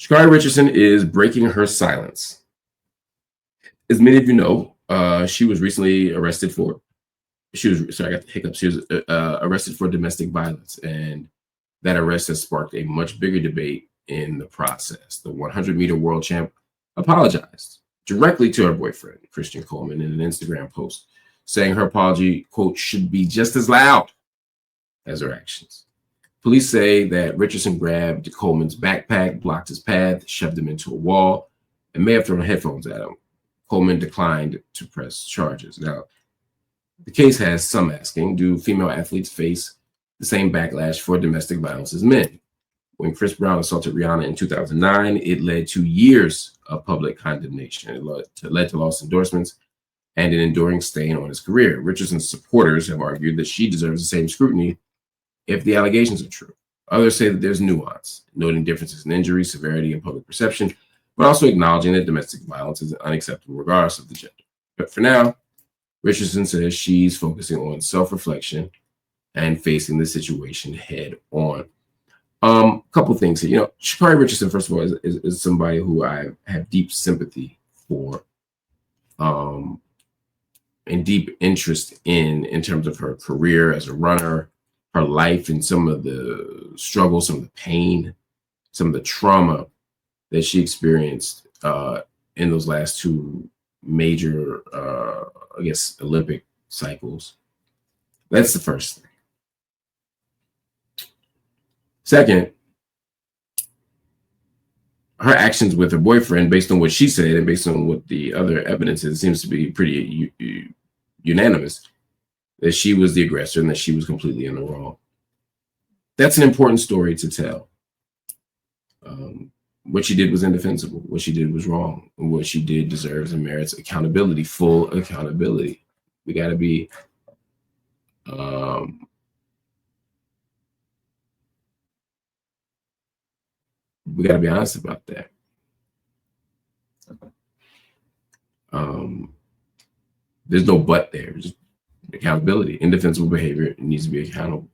Sha'Carri Richardson is breaking her silence. As many of you know, she was recently arrested for. Sorry, I got the hiccups. She was arrested for domestic violence, and that arrest has sparked a much bigger debate in the process. The 100-meter world champ apologized directly to her boyfriend, Christian Coleman, in an Instagram post, saying her apology, quote, should be just as loud as her actions. Police say that Richardson grabbed Coleman's backpack, blocked his path, shoved him into a wall, and may have thrown headphones at him. Coleman declined to press charges. Now, the case has some asking, do female athletes face the same backlash for domestic violence as men? When Chris Brown assaulted Rihanna in 2009, it led to years of public condemnation. It led to lost endorsements and an enduring stain on his career. Richardson's supporters have argued that she deserves the same scrutiny if the allegations are true. Others say that there's nuance, noting differences in injury, severity, and public perception, but also acknowledging that domestic violence is unacceptable regardless of the gender. But for now, Richardson says she's focusing on self-reflection and facing the situation head on. Couple things here. Sha'Carri Richardson, first of all, is somebody who I have deep sympathy for, and deep interest in terms of her career as a runner, her life, and some of the struggles, some of the pain, some of the trauma that she experienced in those last two major, I guess, Olympic cycles. That's the first thing. Second, her actions with her boyfriend, based on what she said and based on what the other evidence is, seems to be pretty unanimous that she was the aggressor and that she was completely in the wrong. That's an important story to tell. What she did was indefensible. What she did was wrong. And what she did deserves and merits accountability, full accountability. We got to be honest about that. There's no but there. Just accountability. Indefensible behavior needs to be accountable.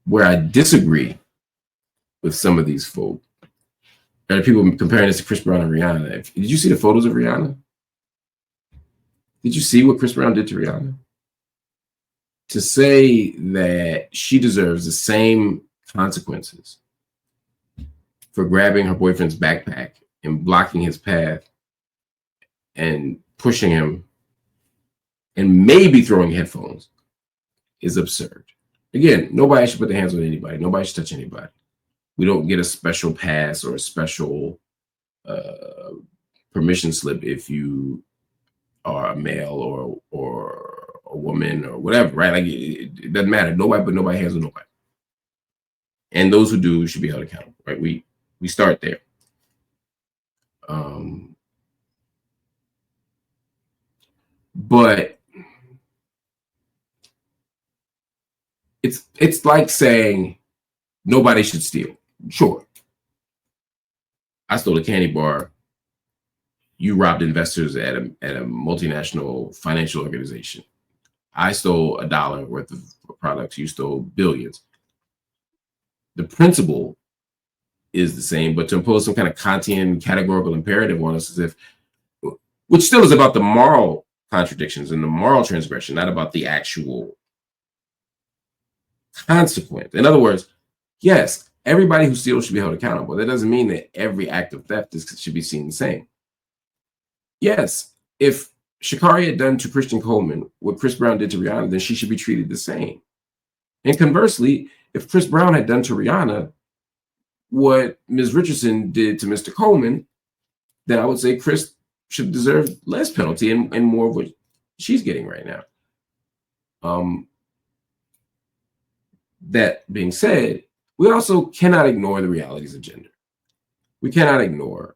Where I disagree with some of these folk, there are people comparing this to Chris Brown and Rihanna. Did you see the photos of Rihanna? Did you see what Chris Brown did to Rihanna? To say that she deserves the same consequences for grabbing her boyfriend's backpack and blocking his path and pushing him and maybe throwing headphones is absurd. Again, nobody should put their hands on anybody. Nobody should touch anybody. We don't get a special pass or a special permission slip if you are a male or a woman or whatever, right? Like it doesn't matter. Nobody hands on nobody. And those who do should be held accountable, right? We start there. But it's like saying nobody should steal. Sure. I stole a candy bar. You robbed investors at a multinational financial organization. I stole $1 worth of products. You stole billions. The principle is the same, but to impose some kind of Kantian categorical imperative on us as if, which still is about the moral contradictions and the moral transgression, not about the actual consequence. In other words, yes, everybody who steals should be held accountable. That doesn't mean that every act of theft should be seen the same. Yes, if Sha'Carri had done to Christian Coleman what Chris Brown did to Rihanna, then she should be treated the same. And conversely, if Chris Brown had done to Rihanna what Ms. Richardson did to Mr. Coleman, then I would say Chris should deserve less penalty and more of what she's getting right now. That being said, we also cannot ignore the realities of gender. We cannot ignore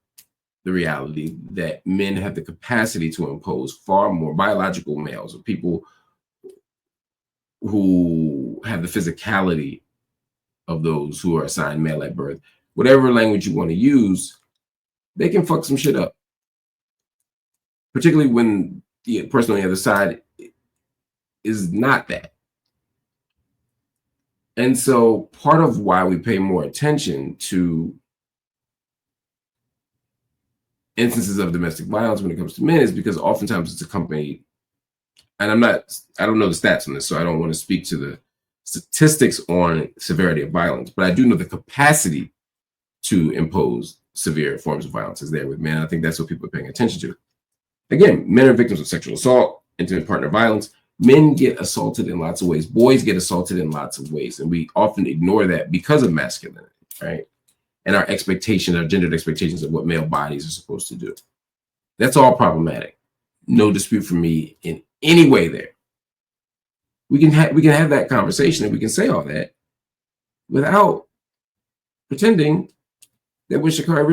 the reality that men have the capacity to impose far more, biological males, or people who have the physicality of those who are assigned male at birth. Whatever language you want to use, they can fuck some shit up. Particularly when the person on the other side is not that. And so part of why we pay more attention to instances of domestic violence when it comes to men is because oftentimes it's accompanied, and I don't know the stats on this, so I don't want to speak to the statistics on severity of violence, but I do know the capacity to impose severe forms of violence is there with men. I think that's what people are paying attention to. Again, men are victims of sexual assault, intimate partner violence. Men get assaulted in lots of ways. Boys get assaulted in lots of ways. And we often ignore that because of masculinity, right? And our expectation, our gendered expectations of what male bodies are supposed to do. That's all problematic. No dispute for me in any way there. We can have that conversation and we can say all that without pretending that what Sha'Carri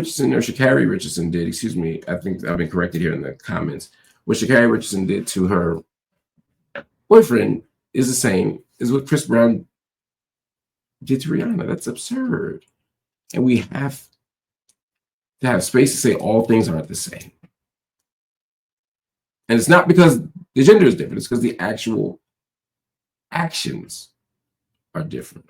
Richardson did, excuse me, I think I've been corrected here in the comments. What Sha'Carri Richardson did to her boyfriend is the same as what Chris Brown did to Rihanna. That's absurd. And we have to have space to say all things aren't the same. And it's not because the gender is different, it's because the actual actions are different.